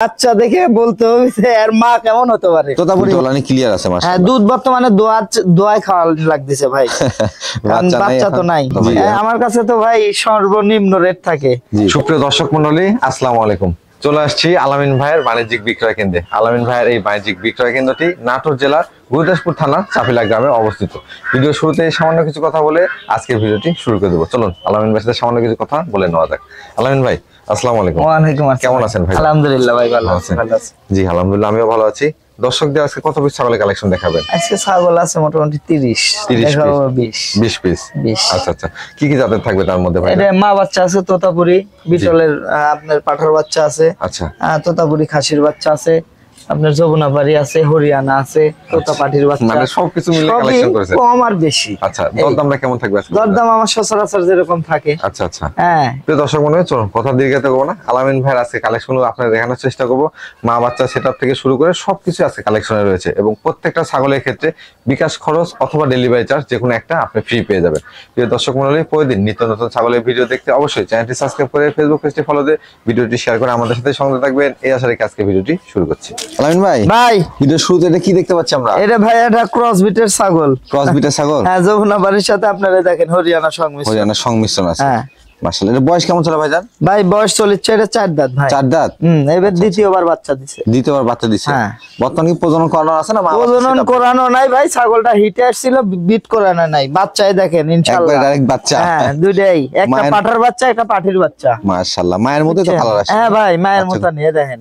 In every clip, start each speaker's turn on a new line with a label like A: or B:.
A: বাচ্চা দেখে বলতে হবে যে এর মা কেমন হতে পারে।
B: তোতাপুরি ওলানি ক্লিয়ার আছে মাশাআল্লাহ।
A: হ্যাঁ, দুধ বর্তমানে দোয়ায় খাওয়া লাগতেছে ভাই। বাচ্চা তো নাই আমার কাছে, তো ভাই সর্বনিম্ন রেট থাকে।
B: সুপ্রিয় দর্শক মণ্ডলী, আসসালামু আলাইকুম। চলে আসছি আলামিন ভাইয়ের বাণিজ্যিক বিক্রয় কেন্দ্রে। আলামিন ভাইয়ের এই বাণিজ্যিক বিক্রয় কেন্দ্রটি নাটোর জেলার গুরুদাসপুর থানা চাপিলা গ্রামে অবস্থিত। ভিডিও শুরুতে সামান্য কিছু কথা বলে আজকের ভিডিওটি শুরু করে দেবো। চলুন আলামিন ভাইয়ের সাথে সামান্য কিছু কথা বলে নেওয়া যাক। আলামিন ভাই, আসসালামু আলাইকুম।
A: ওয়ালাইকুম আসসালাম।
B: কেমন আছেন ভাই?
A: আলহামদুলিল্লাহ ভাই, ভালো আছি।
B: জি আলহামদুলিল্লাহ, আমিও ভালো আছি। দর্শকদের আজকে কত পিস ছাগলের কালেকশন দেখাবেন?
A: আজকে ছাগল আছে মোটামুটি 30 20
B: পিস। আচ্ছা আচ্ছা, কি কি জাতের থাকবে তার মধ্যে ভাই?
A: এটা মা বাচ্চা আছে, তোতাপুরি বিটলের আপনার পাঠার বাচ্চা আছে,
B: আচ্ছা
A: তোতাপুরি খাসির বাচ্চা আছে, আপনার যমুনাপাড়ি আছে, হরিয়ানা আছে, তোতা পাটির বাচ্চা,
B: মানে সবকিছু মিলে কালেকশন করেছেন।
A: কম আর বেশি।
B: আচ্ছা, দরদামটা কেমন থাকবে আজকে?
A: দরদাম আমার সচরাচর যেরকম থাকে।
B: আচ্ছা আচ্ছা,
A: হ্যাঁ
B: তো দর্শক মনে হয় চলুন কথা দীর্ঘায়িত করবো না, আলামিন ভাইয়ের আজকে কালেকশনগুলো আপনাদের দেখানোর চেষ্টা করবো। মা বাচ্চা সেটআপ থেকে শুরু করে সবকিছু আজকে কালেকশনে রয়েছে, এবং প্রত্যেকটা ছাগলের ক্ষেত্রে বিকাশ খরচ অথবা ডেলিভারি চার্জ যে কোনো একটা আপনি ফ্রি পেয়ে যাবেন। প্রিয় দর্শক মণ্ডলী, প্রতিদিন নিত্য নতুন ছাগলের ভিডিও দেখতে অবশ্যই চ্যানেলটি সাবস্ক্রাইব করে ফেসবুক পেজটি ফলো দিয়ে ভিডিওটি শেয়ার করে আমাদের সাথে সঙ্গে থাকবেন। এই আশা রেখে আজকে ভিডিওটি শুরু করছি। আলামিন ভাই, ভিডিও শুরুতে এটা কি দেখতে পাচ্ছি আমরা?
A: এটা ভাই এটা ক্রস বিটের ছাগল।
B: ক্রস বিটের ছাগল?
A: হ্যাঁ, যমুনাপাড়ির সাথে আপনারা দেখেন হরিয়ানা সংমিশ্রণ
B: আছে। হ্যাঁ মাশাআল্লাহ। এর বয়স কেমন চলে ভাইজান?
A: ভাই বয়স চলেছে এটা 4 দাঁত ভাই।
B: 4 দাঁত?
A: এবার দ্বিতীয়বার বাচ্চা দিছে।
B: হ্যাঁ। বর্তমানে কি প্রজনন করানো আছে না?
A: প্রজনন করানো নাই ভাই, ছাগলটা হিটে আসছিল, বিট করানো নাই। বাচ্চাই দেখেন ইনশাআল্লাহ
B: একবার ডাইরেক্ট বাচ্চা।
A: হ্যাঁ, দুইটাই, একটা পাঠার বাচ্চা একটা পাঠির বাচ্চা।
B: মাশাআল্লাহ, মায়ের মতো তো কালার আসে।
A: হ্যাঁ ভাই, মায়ের মতো নিয়ে দেখেন।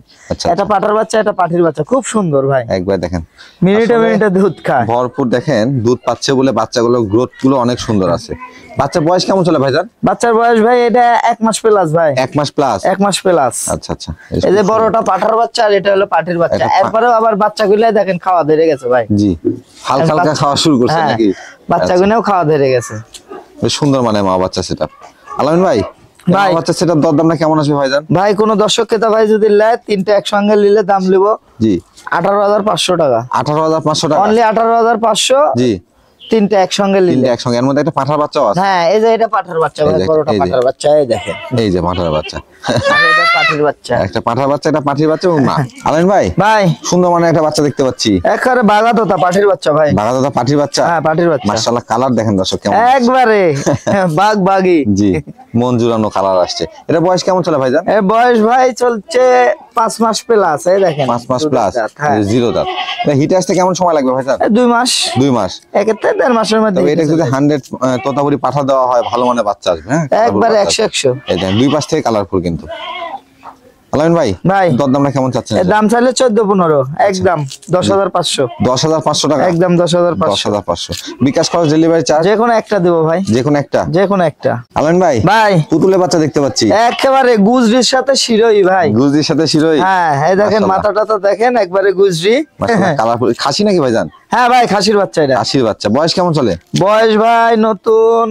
A: একটা পাঠার বাচ্চা একটা পাঠির বাচ্চা, খুব সুন্দর ভাই।
B: একবার দেখেন,
A: মিনিটে দুধ খায়
B: ভরপুর। দেখেন দুধ পাচ্ছে বলে বাচ্চাগুলো গ্রোথ গুলো অনেক সুন্দর আছে। বাচ্চার বয়স কেমন চলে ভাইজান?
A: বাচ্চার বয়স ভাই এটা 1 মাস প্লাস ভাই।
B: 1 মাস প্লাস?
A: 1 মাস প্লাস।
B: আচ্ছা আচ্ছা,
A: এই যে বড়টা পাঠার বাচ্চা আর এটা হলো পাঠির বাচ্চা। এরপরেও আবার বাচ্চাগুলো দেখেন খাওয়া ধরে গেছে ভাই।
B: জি, হালকা হালকা খাওয়া শুরু করছে নাকি?
A: বাচ্চাগুলোও খাওয়া ধরে গেছে।
B: বেশ সুন্দর মানে মা বাচ্চা সেটআপ। আলামিন ভাই, মা বাচ্চা সেটআপ দরদামটা কেমন আসবে ভাইজান?
A: ভাই কোন দর্শক ক্রেতা ভাই যদি নেয়, তিনটা একসঙ্গে নিলে দাম নিব
B: জি
A: 18,500 টাকা।
B: 18,500 টাকা?
A: অনলি 18,500। জি, তিনটা একসঙ্গে নিলে।
B: তিনটা একসঙ্গে, এর মধ্যে একটা পাঠার বাচ্চাও আছে?
A: হ্যাঁ, এই যে এটা পাঠার বাচ্চা ভাই, বড়টা পাঠার বাচ্চা, এই দেখেন
B: এই যে পাঠার বাচ্চা।
A: আর এটা পাঠির বাচ্চা।
B: একটা পাঠার বাচ্চা, একটা পাঠির বাচ্চা এবং মা। আলামিন ভাই, সুন্দর মানে একটা বাচ্চা দেখতে পাচ্ছি।
A: একবারে বাগাতোতা পাঠির বাচ্চা ভাই।
B: বাগাতোতা পাঠির বাচ্চা?
A: হ্যাঁ, পাঠির বাচ্চা।
B: মাশাআল্লাহ, কালার দেখেন দর্শক কেমন,
A: একবারে বাগি।
B: জি, মন জুড়ানো কালার আসছে। এটা বয়স কেমন চলে ভাইজান?
A: এর বয়স ভাই চলছে 5 মাস প্লাস। এই দেখেন
B: 5 মাস প্লাস, জিরো দাঁত। এটা হিটে আসতে কেমন সময় লাগবে ভাইজান? 2 মাস। 2 মাস, এক্ষেত্রে 1.5 মাসের মধ্যে। এটা যদি 100 তোতাপুরি পাঠা দেওয়া হয় ভালো মানে বাচ্চা আসবে। হ্যাঁ, একবারে 100। এই দেখেন দুই পাশ থেকে কালারফুল কিন্তু। আলামিন ভাই, দরদামটা কেমন চাচ্ছেন?
A: দাম চাইলে 14-15, একদম 10,500।
B: 10,500 টাকা? একদম
A: 10,500।
B: বিকাশ খরচ, ডেলিভারি চার্জ?
A: যে কোনো একটা দেবো ভাই।
B: যে কোনো একটা? আলামিন ভাই, পুতুলের বাচ্চা দেখতে পাচ্ছি।
A: একেবারে গুজরির সাথে শিরোই ভাই।
B: গুজরির সাথে শিরোই? হ্যাঁ, এই দেখেন
A: মাথাটা তো দেখেন, একবারে গুজরি।
B: মাশাআল্লাহ, কালারফুল। খাসি নাকি ভাইজান?
A: হ্যাঁ ভাই, খাসির বাচ্চা এটা।
B: খাসির বাচ্চা। বয়স কেমন চলে?
A: বয়স ভাই নতুন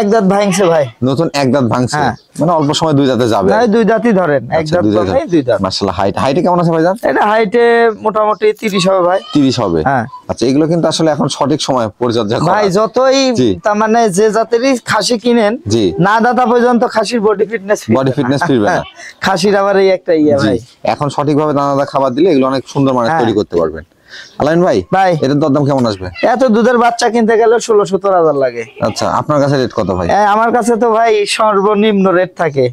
A: 1 দাঁত ভাঙছে ভাই।
B: নতুন 1 দাঁত ভাঙছে, মানে অল্প সময় 2 দাঁতে যাবে?
A: হ্যাঁ, 2 দাঁতই ধরেন, 1 দাঁত ভাই 2 দাঁত।
B: মাশাআল্লাহ, হাইটে কেমন আছে ভাইজান? এটা
A: হাইটে মোটামুটি 30 হবে ভাই।
B: 30 হবে? হ্যাঁ। আচ্ছা, এগুলো কিন্তু আসলে এখন সঠিক সময় পরিচর্যা করা
A: ভাই। যতই তার মানে যে জাতেরই খাসি কিনেন, না দাতা পর্যন্ত খাসির বডি ফিটনেস ফিরবে না। খাসির আবার এই একটা ভাই,
B: এখন সঠিকভাবে দানাদার খাবার দিলে এগুলো অনেক সুন্দর মানে তৈরি করতে পারবেন। আলামিন ভাই, এটার দরদাম কেমন আসবে? এত দুধের বাচ্চা কিনতে গেলে 16-17 হাজার লাগে। আচ্ছা, আপনার কাছে রেট কত ভাই?
A: আমার কাছে তো ভাই সর্বনিম্ন রেট থাকে।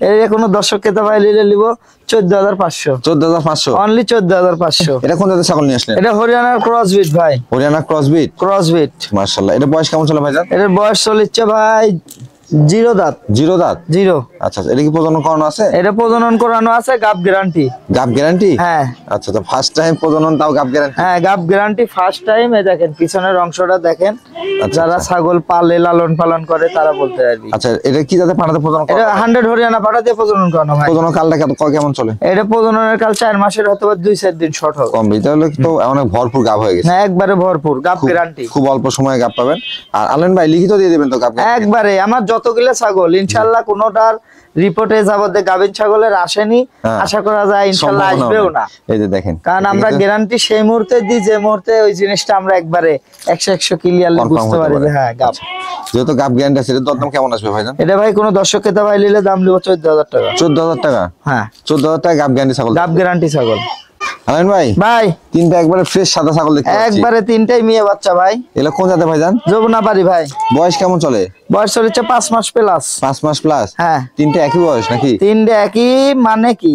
A: এর কোনো দর্শককে তো ভাই নিলে নিব 14,500।
B: 14,500?
A: অনলি 14,500।
B: এটা কোন জাতের ছাগল নিয়ে আসলেন?
A: এটা হরিয়ানার ক্রসবিট ভাই।
B: হরিয়ানা ক্রসবিট? মাশাআল্লাহ। এটা বয়স কেমন চলে ভাইজান?
A: এর বয়স চলেছে ভাই 0 দাঁত।
B: 0 দাঁত? 0। আচ্ছা, এটা কি প্রজনন করানো আছে? এটা প্রজনন করানো আছে, গাব গ্যারান্টি। গাব গ্যারান্টি? হ্যাঁ। আচ্ছা, তো ফার্স্ট টাইম প্রজনন, তাও গাব গ্যারান্টি? হ্যাঁ, গাব গ্যারান্টি ফার্স্ট টাইম। এই দেখেন পিছনের অংশটা দেখেন, যারা ছাগল পালে লালন পালন করে তারা বলতে পারবে। আচ্ছা, এটা কি জাতের পাঠাতে প্রজনন করা? এটা 100 হরিয়ানা পাঠাতে প্রজনন করানো ভাই। প্রজনন কালটা কেমন চলে? এটা প্রজননের কাল 4 মাসের, অথবা 2-4 দিন শর্ট হবে। কম বেশি তাহলে তো অনেক ভরপুর গাব হয়ে গেছে। হ্যাঁ, একবারে ভরপুর গাব গ্যারান্টি। খুব অল্প সময়ে গাব পাবেন। আর আলামিন ভাই লিখিত দিয়ে দিবেন তো গাব? একবারে আমার যতগুলো ছাগল ইনশাআল্লাহ কোনোটার
A: রিপোর্টে যাবতে গাভীর ছাগলের আসেনি, আশা করা যায় ইনশাআল্লাহ আসবেও না।
B: এই যে দেখেন,
A: কারণ আমরা গ্যারান্টি সেই মুহূর্তে দিই যে মুহূর্তে ওই জিনিসটা আমরা একবারে 100 ক্লিয়ারলি বুঝতে পারি যে হ্যাঁ গাভ।
B: যেহেতু গাভ গ্যারান্টি আছে, এর দরদাম কেমন আসবে ভাইজান?
A: এটা ভাই কোনো দর্শক ক্রেতা ভাই নিলে দাম নিব 14000 টাকা।
B: 14000 টাকা? হ্যাঁ 14000 টাকা গাভ গ্যারান্টি ছাগল,
A: গাভ গ্যারান্টি ছাগল।
B: আলামিন ভাই,
A: ভাই
B: তিনটা একবারে ফ্রেশ সাদা ছাগল দেখতে পাচ্ছি।
A: একবারে তিনটাই মেয়ে বাচ্চা ভাই।
B: এগুলো কোন জাতের ভাইজান?
A: যমুনাপাড়ি ভাই।
B: বয়স কেমন চলে?
A: বয়স চলেছে 5 মাস প্লাস।
B: 5 মাস প্লাস?
A: হ্যাঁ।
B: তিনটা একই বয়স নাকি?
A: তিনটা একই মানে কি?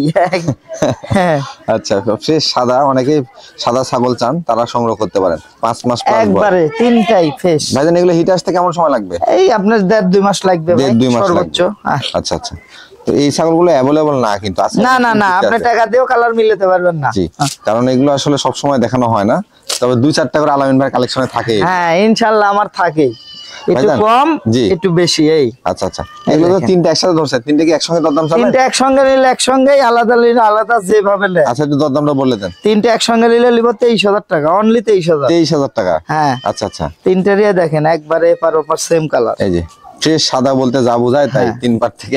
A: হ্যাঁ
B: আচ্ছা, ফ্রেশ সাদা, অনেকে সাদা ছাগল চান তারা সংগ্রহ করতে পারেন। 5 মাস প্লাস
A: একবারে তিনটাই ফ্রেশ।
B: ভাইজান এগুলো হিট আসতে কেমন সময় লাগবে?
A: এই আপনার 1.5-2 মাস লাগবে ভাই সর্বোচ্চ।
B: আচ্ছা আচ্ছা, তো এই ছাগলগুলো অ্যাভেলেবল না কিন্তু আছে?
A: না না না, আপনি টাকা দিয়েও কালার মিলাতে পারবেন না।
B: জি, কারণ এগুলো আসলে সব সময় দেখানো হয় না, তবে 2-4টা করে আলামিন ভাই কালেকশনে থাকে।
A: হ্যাঁ ইনশাআল্লাহ আমার থাকে, একটু কম একটু বেশি। এই
B: আচ্ছা আচ্ছা, এগুলো তো তিনটা একসাথে ধরছেন, তিনটা কি একসঙ্গে দরদাম চলে?
A: তিনটা একসঙ্গে নিলে একসঙ্গেই, আলাদা নিলে আলাদা, যেভাবে নেয়।
B: আচ্ছা, একটু দরদামটা বলে দেন।
A: তিনটা একসঙ্গে নিলে নিব 23000 টাকা, অনলি 23000।
B: 23000 টাকা?
A: হ্যাঁ।
B: আচ্ছা আচ্ছা,
A: তিনটারই দেখেন একবারে এপার ওপার সেম কালার।
B: এই যে ফ্রেশ সাদা বলতে যা বোঝায় তাই, তিন পার থেকে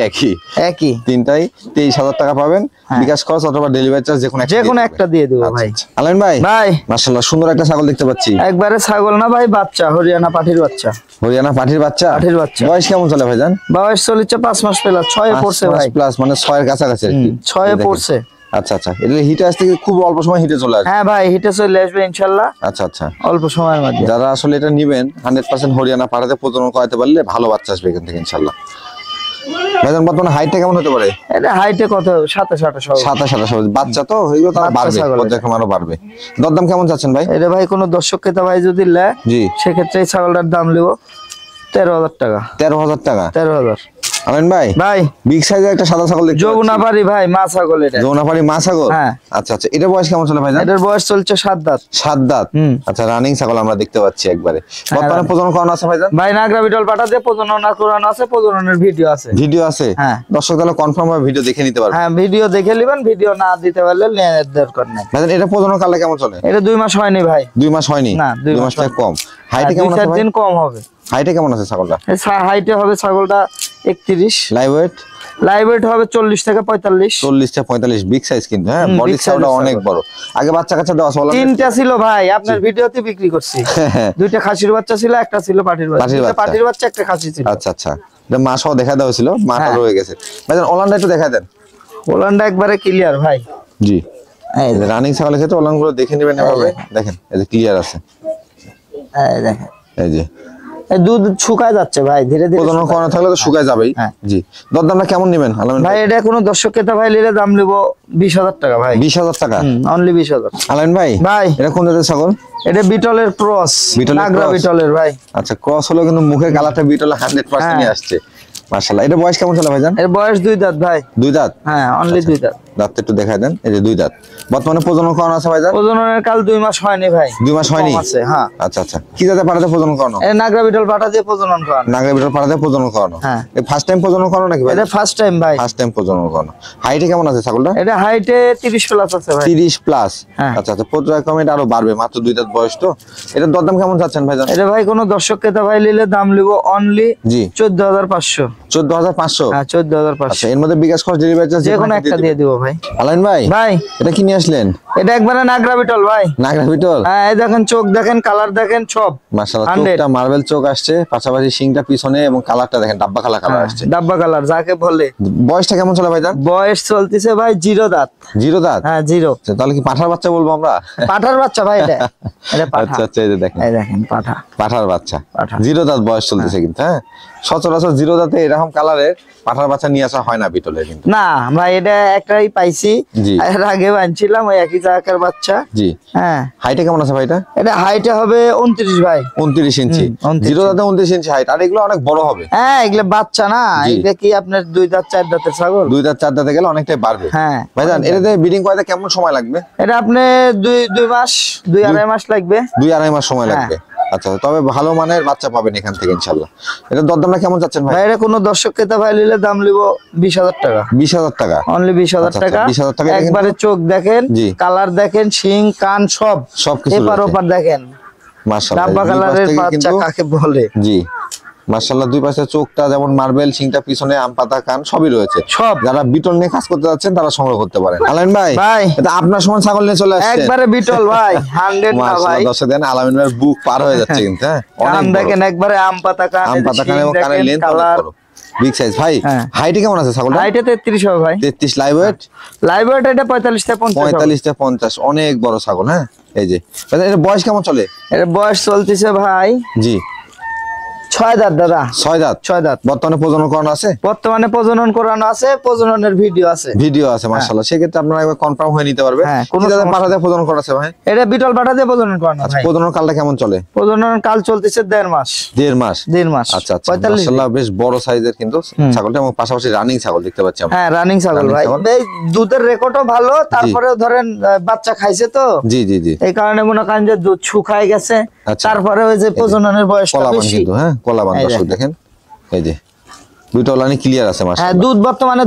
B: একই তিনটাই 23000 টাকা পাবেন। বিকাশ খরচ অথবা ডেলিভারি চার্জ
A: যেকোনো একটা দিয়ে দেবো ভাই।
B: আলামিন ভাই, মাশাআল্লাহ সুন্দর একটা ছাগল দেখতে পাচ্ছি।
A: একবারে ছাগল না ভাই, বাচ্চা, হরিয়ানা পাঠির বাচ্চা।
B: হরিয়ানা পাঠির বাচ্চা? পাঠির বাচ্চা। বয়স কেমন চলে ভাইজান?
A: বয়স চলেছে 5 মাস প্লাস, 6 পড়ছে ভাই।
B: প্লাস মানে 6 এর কাছাকাছি আর কি।
A: 6 পড়ছে।
B: আচ্ছা আচ্ছা, এটা হিটে আসতে খুব অল্প সময় হিটে চলে আসবে?
A: হ্যাঁ ভাই, হিটে চলে আসবে ইনশাআল্লাহ।
B: আচ্ছা আচ্ছা,
A: অল্প সময়ের মধ্যে।
B: যারা আসলে এটা নেবেন 100% হরিয়ানা পাঠাতে প্রজনন করাতে পারলে ভালো বাচ্চা আসবে এখান থেকে ইনশাআল্লাহ। ভাইজান বর্তমানে হাইটটা কেমন হতে পারে? এটা
A: হাইটে কত? 27-28।
B: বাচ্চা তো এগুলো তো বাড়বে, পর্যায়ক্রমে আরো বাড়বে। দরদাম কেমন চাচ্ছেন ভাই?
A: এটা ভাই কোনো দর্শক ক্রেতা ভাই যদি নেয়, জি, সেক্ষেত্রে এই ছাগলটার দাম নেব 13000 টাকা।
B: 13000 টাকা?
A: 13000।
B: আমিন ভাই, বিগ সাইজের একটা সাদা ছাগল দেখতে পাচ্ছি।
A: যমুনাপাড়ি ভাই, মা ছাগল এটা।
B: যমুনাপাড়ি মা ছাগল? হ্যাঁ। আচ্ছা আচ্ছা, এটা বয়স কেমন চলে ভাইজান?
A: এটার বয়স চলছে 7 দাঁত।
B: 7 দাঁত? আচ্ছা, রানিং ছাগল আমরা দেখতে পাচ্ছি একবারে। বর্তমানে প্রজনন করানো আছে ভাইজান? ভাই নাগরা বিটল পাঠাতে প্রজনন করানো আছে, প্রজননের ভিডিও আছে। ভিডিও আছে? হ্যাঁ। দর্শক তাহলে কনফার্ম ভাবে ভিডিও দেখে নিতে পারবে। হ্যাঁ, ভিডিও দেখে নেবেন, ভিডিও না দিতে পারলে নেওয়ার দরকার নাই। ভাইজান এটা প্রজনন কালে কেমন চলে? এটা 2 মাস হয়নি ভাই। 2 মাস হয়নি? না, 2 মাস থেকে কম। হাইটে কেমন আছে ভাই? 2-4 দিন কম হবে। হাইটে কেমন আছে ছাগলটা? হাইটে হবে ছাগলটা 31। লাইভ ওয়েট হবে 40 থেকে 45। 40 থেকে 45, বিগ সাইজ কিন্তু। হ্যাঁ, বডি সাইজটা অনেক বড়। আগে বাচ্চা কাচ্চা দেওয়া আছে? তিনটা ছিল ভাই, আপনার ভিডিওতে বিক্রি করছি। দুইটা খাসির বাচ্চা ছিল, একটা ছিল পাঠির বাচ্চা। পাঠির বাচ্চা, একটা খাসি ছিল। আচ্ছা আচ্ছা, এটা মা সহ দেখা দেওয়া ছিল, মাটা রয়ে গেছে। ভাইজান ওলানটা একটু দেখায় দেন। ওলানটা একবারে ক্লিয়ার ভাই। জি, এই রানিং ছাগলের ক্ষেত্রে ওলানগুলো দেখে নেবেন এভাবে। দেখেন এই যে ক্লিয়ার আছে। এই দেখেন, এই যে দুধ শুকায় যাচ্ছে ভাই, ধীরে ধীরে। প্রজনন করানো থাকলে তো শুকায় যাবেই। জি, দরদামটা কেমন নেবেন আলামিন ভাই? এটা কোনো দর্শক ক্রেতা ভাই নিলে দাম নেব 20000 টাকা ভাই। 20000 টাকা? অনলি 20000। আলামিন ভাই, এটা কোন জাতের ছাগল? এটা বিটলের ক্রস, নাগরা বিটলের ভাই। আচ্ছা, ক্রস হলো কিন্তু মুখের কালারটা বিটলের 100% আসছে। মাশাআল্লাহ, এটা বয়স কেমন চলে ভাইজান? এর বয়স 2 দাঁত ভাই। 2 দাঁত? হ্যাঁ, অনলি 2 দাঁত। দাঁত একটু দেখায় দেন। এই যে 2 দাঁত। বর্তমানে প্রজনন করানো আছে ভাইজান? প্রজননের কাল 2 মাস হয়নি ভাই। 2 মাস হয়নি? আছে, হ্যাঁ। আচ্ছা আচ্ছা, কি জাতে পাঠাতে প্রজনন করানো? এই নাগরা বিটল পাঠাতে প্রজনন করানো। নাগরা বিটল পাঠাতে প্রজনন করানো। হ্যাঁ। এই ফার্স্ট টাইম প্রজনন করানো নাকি ভাই? এটা ফার্স্ট টাইম ভাই। ফার্স্ট টাইম প্রজনন করানো। হাইটে কেমন আছে ছাগলটা? এটা হাইটে 30 প্লাস আছে ভাই। 30 প্লাস? আচ্ছা আচ্ছা, পর্যায়ক্রমে আরো বাড়বে, মাত্র 2 দাঁত বয়স তো। এটা দরদাম কেমন চাচ্ছেন ভাইজান? এটা ভাই কোনো দর্শক ক্রেতা ভাই নিলে দাম লিব অনলি 14500। 14500? হ্যাঁ, 14500। আচ্ছা, এর মধ্যে বিকাশ খরচ, ডেলিভারি চার্জ যেকোনো একটা দিয়ে দিব ভাই। আলামিন ভাই, এটা কি নিয়ে আসলেন? এটা একবারে নাগরা বিটল ভাই। নাগরা বিটল? হ্যাঁ, এই দেখেন, চোখ দেখেন, কালার দেখেন, সব মাশাআল্লাহ। চোখটা মার্বেল চোখ আসছে, পাশাপাশি শিংটা পিছনে, এবং কালারটা দেখেন ডাব্বা কালার আসছে। ডাব্বা কালার যাকে বলে। বয়সটা কেমন চলে ভাইজান? বয়স চলতেছে ভাই 0 দাঁত। 0 দাঁত? হ্যাঁ, 0। তাহলে কি পাঠার বাচ্চা বলবো আমরা? পাঠার বাচ্চা ভাই এটা। এটা পাঠা। আচ্ছা আচ্ছা, এই দেখেন, এই দেখেন পাঠা, পাঠার বাচ্চা। 0 দাঁত বয়স চলতেছে কিন্তু। হ্যাঁ, সচরাচর 0 দাঁতে এরকম কালারের পাঠার বাচ্চা নিয়ে আসা হয় না বিটলের কিন্তু। না ভাই, এটা একটাই পাইছি, এর আগে আনছিলাম ওই একই জায়গার বাচ্চা। জি, হ্যাঁ। হাইটে কেমন আছে ভাই এটা? এটা হাইটে হবে 29 ভাই। 29 ইঞ্চি? 0 দাঁতে 29 ইঞ্চি হাইট। আর এগুলো অনেক বড় হবে। হ্যাঁ, এগুলো বাচ্চা না, এটা কি আপনার 2 দাঁত 4 দাঁতের ছাগল। 2 দাঁত 4 দাঁতে গেলে অনেকটাই বাড়বে। হ্যাঁ ভাইজান, এটাতে ব্রিডিং করাতে কেমন সময় লাগবে? এটা আপনি 2 মাস, 2-2.5 মাস লাগবে। 2-2.5 মাস সময় লাগবে। আচ্ছা, তবে ভালো মানের বাচ্চা পাবেন এখান থেকে ইনশাআল্লাহ। এটা দরদামটা কেমন যাচ্ছেন ভাই? এটা কোনো দর্শক ক্রেতা ভাই নিলে দাম লিব 20000 টাকা। 20000 টাকা? অনলি 20000 টাকা। 20000 টাকা একবারে চোখ দেখেন, কালার দেখেন, শিং কান সবকিছু এপার ওপার দেখেন। মাশাআল্লাহ, ডাব্বা কালারের বাচ্চা কাকে বলে। জি, মাশাআল্লাহ দুই পাশে চোখটা যেমন মার্বেল, শিংটা পিছনে, আম পাতা কান সবই রয়েছে। সব যারা বিটল নিয়ে কাজ করতে যাচ্ছেন তারা সংগ্রহ করতে পারেন। আলামিন ভাই,
A: ভাই
B: এটা আপনার সমান ছাগল নিয়ে চলে আসছে
A: একবারে বিটল ভাই 100 না ভাই।
B: দর্শক দেন আলামিন ভাইয়ের বুক পার হয়ে যাচ্ছে কিন্তু। হ্যাঁ
A: অনেক দেখেন একবারে আম পাতা কান,
B: আম পাতা কান এবং কানের লেন্থ অনেক বড়, বিগ সাইজ। ভাই হাইটে কেমন আছে ছাগলটা?
A: হাইটে 33 হবে ভাই।
B: 33 লাইভ ওয়েট?
A: লাইভ ওয়েট এটা 45 থেকে 50।
B: 45 থেকে 50, অনেক বড় ছাগল। হ্যাঁ এই যে এর বয়স কেমন চলে?
A: এর বয়স চলতেছে ভাই
B: জি
A: 6 দাঁত দাদা।
B: 6 দাঁত?
A: 6 দাঁত।
B: বর্তমানে প্রজনন করানো আছে?
A: বর্তমানে প্রজনন করানো আছে, প্রজননের ভিডিও আছে।
B: ভিডিও আছে মাশাআল্লাহ। সেক্ষেত্রে আপনারা একবার কনফার্ম হয়ে নিতে পারবে। কোন জাতের পাঠা দিয়ে প্রজনন করা আছে ভাই?
A: এটা বিটল পাঠা দিয়ে প্রজনন করানো ভাই।
B: প্রজনন কালটা কেমন চলে?
A: প্রজনন কাল চলতেছে 1.5 মাস।
B: 1.5 মাস?
A: 1.5 মাস।
B: আচ্ছা আচ্ছা মাশাআল্লাহ বেশ বড় সাইজের কিন্তু ছাগলটা, এবং পাশাপাশি রানিং ছাগল দেখতে পাচ্ছি আমরা।
A: হ্যাঁ রানিং ছাগল ভাই। এই দুধের রেকর্ডও ভালো, তারপরে ধরেন বাচ্চা খাইছে তো।
B: জি জি জি।
A: এই কারণে মনে করেন যে দুধ শুকায় গেছে, তারপরে ওই যে প্রজননের বয়সটা বেশি
B: কিন্তু। হ্যাঁ কলাবান দর্শক দেখেন এই যে দুটো লাইন ক্লিয়ার আছে মাশাআল্লাহ।
A: হ্যাঁ দুধ বর্তমানে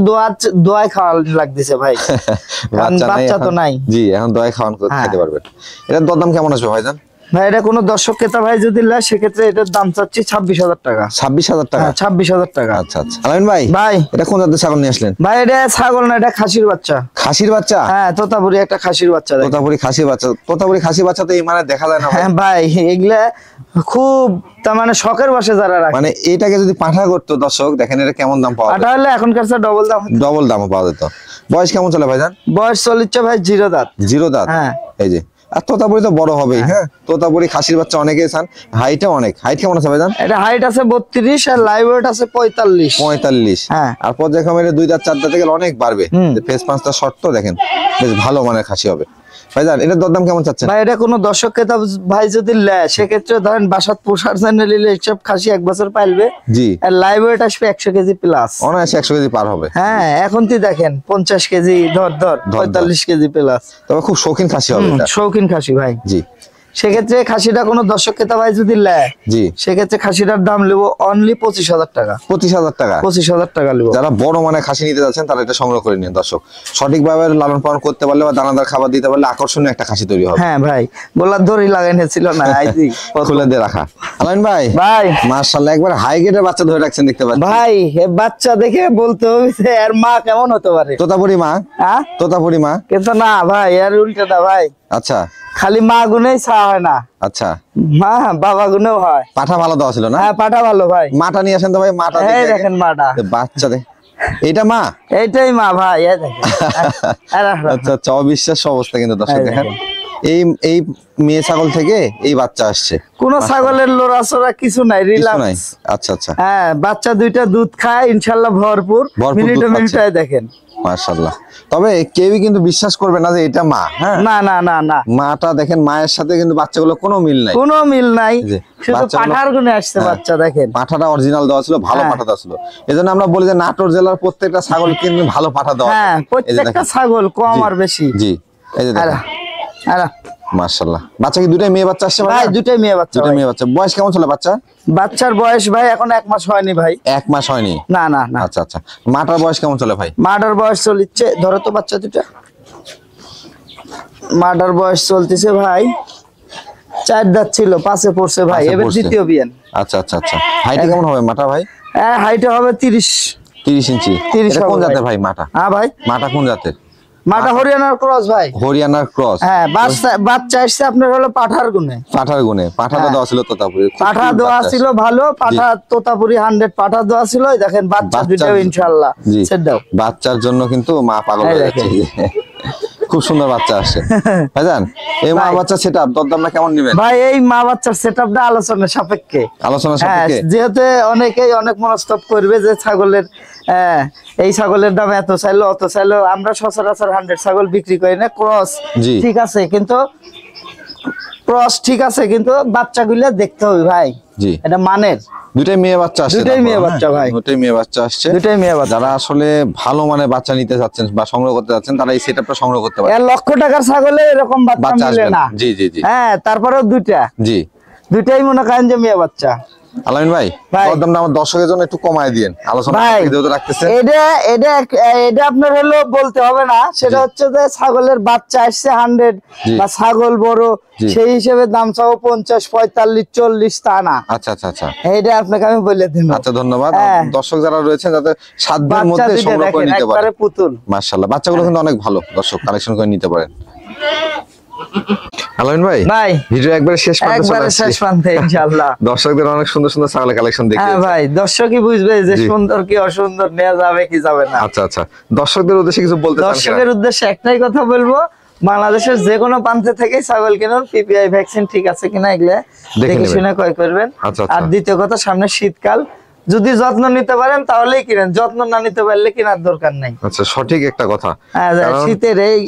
A: দোয়ায় খাওয়া লাগতেছে ভাই। বাচ্চা তো নাই।
B: জি এখন দোয়ায় খাওয়ান খেতে পারবেন। এটার দরদাম কেমন আসবে ভাইজান?
A: ভাই এটা কোনো দর্শক ক্রেতা ভাই যদি নেয় সেক্ষেত্রে এটার দাম চাচ্ছি 26,000 টাকা।
B: 26,000 টাকা?
A: 26,000 টাকা।
B: আচ্ছা আচ্ছা। আলামিন ভাই,
A: ভাই
B: এটা কোন জাতের ছাগল নিয়ে আসলেন?
A: ভাই এটা ছাগল না, এটা খাসির বাচ্চা।
B: খাসির বাচ্চা?
A: হ্যাঁ তোতাপুরি একটা খাসির বাচ্চা।
B: তোতাপুরি খাসির বাচ্চা? তোতাপুরি খাসির বাচ্চা তো এই মানে দেখা যায় না
A: হ্যাঁ ভাই, এগুলা খুব তার মানে শখের বসে যারা রাখে।
B: মানে এটাকে যদি পাঠা করতো দর্শক দেখেন এটা কেমন দাম পাওয়া যায়?
A: পাঠা হলে এখনকার স্যার ডবল দাম।
B: ডবল দাম পাওয়া যেত। বয়স কেমন চলে ভাইজান?
A: বয়স চলছে ভাই 0 দাঁত।
B: 0 দাঁত?
A: হ্যাঁ
B: এই যে। আর তোতাপুরি তো বড় হবেই। হ্যাঁ তোতাপুরি খাসির বাচ্চা অনেকেই চান। হাইটে অনেক। হাইট কেমন আছে ভাইজান?
A: এটা হাইট আছে 32 আর লাইভ ওয়েট আছে 45।
B: 45?
A: হ্যাঁ।
B: আর পর্যায়ক্রমে 2 দাঁত 4 দাঁতে গেলে অনেক বাড়বে। ফেস পাঁচটা শর্ট তো দেখেন বেশ ভালো মানের খাসি হবে। ভাইজান এটার দরদাম কেমন চাচ্ছেন?
A: ভাই এটা কোনো দর্শক ক্রেতা ভাই যদি নেয় সেক্ষেত্রে ধরেন বাসাত পোষার জন্য নিলে এইসব খাসি 1 বছর পাইলবে।
B: জি।
A: আর লাইভ ওয়েট আসবে 100 কেজি প্লাস।
B: অনায়াসে 100 কেজি পার হবে।
A: হ্যাঁ এখন তুই দেখেন 50 কেজি ধর 45 কেজি প্লাস।
B: তবে খুব শৌখিন খাসি হবে এটা।
A: শৌখিন খাসি ভাই।
B: জি।
A: সেক্ষেত্রে খাসিটা কোনো দর্শক ক্রেতা ভাই যদি নেয়
B: জি
A: সেক্ষেত্রে খাসিটার দাম নেবো অনলি 25,000 টাকা।
B: 25,000 টাকা?
A: 25,000 টাকা নেবো।
B: যারা বড় মানে খাসি নিতে যাচ্ছেন তারা এটা সংগ্রহ করে নিন দর্শক। সঠিকভাবে লালন পালন করতে পারলে বা দানাদার খাবার দিতে পারলে আকর্ষণীয় একটা খাসি তৈরি হবে।
A: হ্যাঁ ভাই বলার দড়ি লাগাইনে ছিল না আইজি
B: খুলে দিয়ে রাখা। আলামিন ভাই,
A: ভাই
B: মাশাআল্লাহ একবার হাই গ্রেডের বাচ্চা ধরে রাখছেন দেখতে পাচ্ছি।
A: ভাই এ বাচ্চা দেখে বলতে হবে যে এর মা কেমন হতে পারে।
B: তোতাপুরি মা?
A: হ্যাঁ
B: তোতাপুরি মা?
A: কিন্তু না ভাই এর উল্টাটা ভাই।
B: আচ্ছা
A: খালি মা গুনেই চা হয় না।
B: আচ্ছা
A: মা বাবা গুনেও হয়।
B: পাঠা ভালো দেওয়া ছিল না?
A: হ্যাঁ পাঠা ভালো ভাই।
B: মাটা নিয়ে আসেন তো ভাই। মাটা
A: এই দেখেন মাটা।
B: বাচ্চা দেখ এইটা মা?
A: এইটাই মা ভাই। এই দেখেন।
B: আচ্ছা আচ্ছা অবিশ্বাস্য অবস্থা কিন্তু দর্শক দেখেন। এই মেয়ে ছাগল থেকে এই বাচ্চা আসছে।
A: কোন ছাগলের লড়াচড়া কিছু নাই, রিল্যাক্স।
B: আচ্ছা আচ্ছা।
A: হ্যাঁ বাচ্চা দুইটা দুধ খায় ইনশাআল্লাহ ভরপুর। মিনিটে মিনিটে দেখেন
B: মাশাআল্লাহ। তবে কেউই কিন্তু বিশ্বাস করবে না যে এটা মা। হ্যাঁ
A: না না না না।
B: মাটা দেখেন মায়ের সাথে কিন্তু বাচ্চাগুলো কোনো মিল নাই।
A: কোনো মিল নাই, শুধু পাঠার গুণে আসছে বাচ্চা। দেখেন
B: পাঠাটা অরিজিনাল দেওয়া ছিল, ভালো পাঠা দেওয়া ছিল। এজন্য আমরা বলি যে নাটোর জেলার প্রত্যেকটা ছাগল কিন্তু ভালো পাঠা দেওয়া।
A: হ্যাঁ প্রত্যেকটা ছাগল কম আর বেশি।
B: জি এই যে দেখেন মাশাআল্লাহ। বাচ্চা কি দুটাই মেয়ে বাচ্চা আসছে
A: ভাই? দুটাই মেয়ে বাচ্চা।
B: দুটাই মেয়ে বাচ্চা। বয়স কেমন ছিল বাচ্চা?
A: বাচ্চার বয়স ভাই এখন 1 মাস হয়নি ভাই।
B: 1 মাস হয়নি?
A: না না না।
B: আচ্ছা আচ্ছা। মাটার বয়স কেমন চলে ভাই?
A: মাটার বয়স চলছে, ধরো তো বাচ্চা দুটা। মাটার বয়স চলতেছে ভাই 4 দাঁত ছিল, 5-এ পড়ছে ভাই, এবার দ্বিতীয় বিয়ান।
B: আচ্ছা আচ্ছা আচ্ছা। হাইট কেমন হবে মাটা ভাই?
A: হ্যাঁ হাইট হবে 30
B: ইঞ্চি। এটা কোন জাতের ভাই মাটা?
A: হ্যাঁ ভাই
B: মাটা কোন জাতের?
A: মাটা হরিয়ানার ক্রস ভাই।
B: হরিয়ানার ক্রস?
A: হ্যাঁ বাচ্চা আসছে আপনার হলো পাঠার গুণে।
B: পাঠার গুণে? পাঠাটা দেওয়া ছিল তোতাপুরি?
A: পাঠা দেওয়া ছিল ভালো, পাঠা তোতাপুরি 100 পাঠা দেওয়া ছিল। দেখেন বাচ্চা দুটো ইনশাআল্লাহ সেট দাও।
B: বাচ্চার জন্য কিন্তু মা পাগল হয়ে যাচ্ছে। খুব সুন্দর বাচ্চা আসছে ভাইজান। এই মা বাচ্চা সেটআপ দরদামটা কেমন নেবেন
A: ভাই? এই মা বাচ্চার সেটআপটা আলোচনা সাপেক্ষে।
B: আলোচনা সাপেক্ষে?
A: যেহেতু অনেকেই অনেক মনস্তাপ করবে যে ছাগলের এই ছাগলের দাম এত চাইলো অত চাইলো। আমরা সচরাচর 100 ছাগল বিক্রি করি না। ক্রস ঠিক আছে কিন্তু বাচ্চাগুলো দেখতে হবে ভাই। জি এটা মানের।
B: দুটাই মেয়ে বাচ্চা আসছে?
A: দুটাই মেয়ে বাচ্চা ভাই।
B: দুটাই মেয়ে বাচ্চা আসছে।
A: দুটাই মেয়ে বাচ্চা।
B: যারা আসলে ভালো মানে বাচ্চা নিতে যাচ্ছেন বা সংগ্রহ করতে যাচ্ছেন তারা এই সেটআপটা সংগ্রহ করতে পারে।
A: 1 লক্ষ টাকার ছাগলে এরকম বাচ্চা মিলে না।
B: জি জি জি।
A: হ্যাঁ তারপরেও দুইটা।
B: জি
A: দুইটাই মনে করেন যে মেয়ে বাচ্চা।
B: আলামিন ভাই, দামটা আমার দর্শকের জন্য একটু কমায় দিয়েন, আলোচনা ভিডিওতে রাখতেছেন।
A: এটা আপনার হলো বলতে হবে না, সেটা হচ্ছে যে ছাগলের বাচ্চা আসছে 100 বা ছাগল বড়, সেই হিসেবে দাম চাও 50, 45, 40 তা না।
B: আচ্ছা আচ্ছা আচ্ছা,
A: এটা আপনাকে আমি বলে দিন।
B: আচ্ছা ধন্যবাদ। দর্শক যারা রয়েছেন যাতে 7 দিনের মধ্যে সংগ্রহ করে নিতে পারে,
A: পুতুল
B: মাশাআল্লাহ, বাচ্চাগুলো কিন্তু অনেক ভালো, দর্শক কালেকশন করে নিতে পারেন। আলামিন ভাই, ভিডিও একবারে শেষ প্রান্তে ইনশাআল্লাহ। দর্শকদের অনেক সুন্দর সুন্দর ছাগলের কালেকশন দেখে,
A: হ্যাঁ ভাই, দর্শকই বুঝবে যে সুন্দর কি অসুন্দর নেওয়া যাবে কি যাবে না।
B: আচ্ছা আচ্ছা, দর্শকদের উদ্দেশ্যে কিছু বলতে চান?
A: দর্শকের উদ্দেশ্যে একটাই কথা বলবো, বাংলাদেশের যে কোনো প্রান্ত থেকে ছাগল কিনুন, পিপিআই ভ্যাকসিন ঠিক আছে কিনা এগুলা দেখে শুনে ক্রয় করবেন। আর দ্বিতীয় কথা, সামনে শীতকাল, যদি যত্ন নিতে পারেন তাহলেই কিনেন, যত্ন না নিতে পারলে কেনার দরকার নাই।
B: আচ্ছা, সঠিক একটা কথা।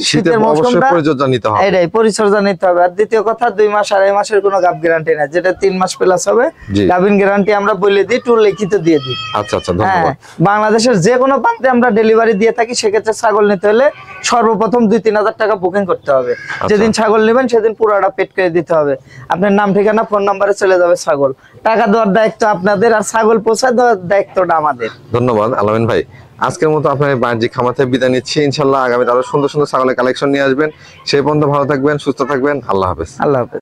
A: শীতের মৌসুমটা
B: পরিচর্যা নিতে হবে,
A: এটাই পরিচর্যা নিতে হবে। আর দ্বিতীয় কথা, 2 মাস 2.5 মাসের কোনো গাব গ্যারান্টি নাই, যেটা 3 মাস প্লাস হবে গাবিন গ্যারান্টি আমরা বলে দিই, টুল লিখিত দিয়ে দিই।
B: আচ্ছা আচ্ছা, ধন্যবাদ।
A: বাংলাদেশের যে কোনো প্রান্তে আমরা ডেলিভারি দিয়ে থাকি। সেক্ষেত্রে ছাগল নিতে হলে সর্বপ্রথম 2-3 হাজার টাকা বুকিং করতে হবে। যেদিন ছাগল নেবেন সেদিন পুরোটা পেড করে দিতে হবে। আপনার নাম, ঠিকানা, ফোন নাম্বারে চলে যাবে ছাগল। টাকা দেওয়ার দায়িত্ব আপনাদের, আর ছাগল পৌঁছে দেওয়ার দায়িত্বটা আমাদের।
B: ধন্যবাদ আলামিন ভাই। আজকের মতো আপনার বাণিজ্যিক খামার থেকে বিদায় নিচ্ছি। ইনশাআল্লাহ আগামীতে আরো সুন্দর সুন্দর ছাগলের কালেকশন নিয়ে আসবেন। সেই পর্যন্ত ভালো থাকবেন, সুস্থ থাকবেন। আল্লাহ হাফেজ।
A: আল্লাহ হাফেজ।